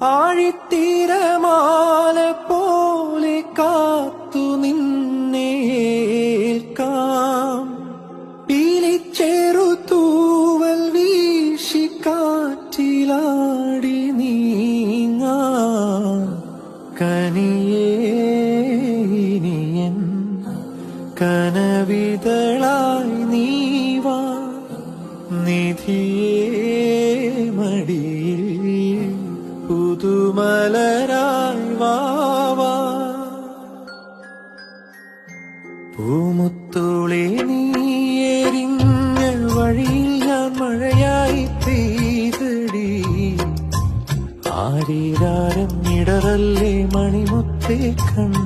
ആഴിത്തീരമാല പോലെ കാത്തു നിന്നേൽക്കാം പീലിച്ചേറു തൂവൽ വീശി കാറ്റിലാടി നീങ്ങാ കനിയേനിയൻ കനവിതളായി നീവാ നിധിയേ മടിയിൽ പുതുമലരായി വാവാ പൂമുത്തോളെ നീ എരിഞ്ഞ വഴിയിൽ ഞാൻ മഴയായി പെയ്തടി ആരീരാരം ഇടറല്ലേ മണിമുത്തേ കണ്ണ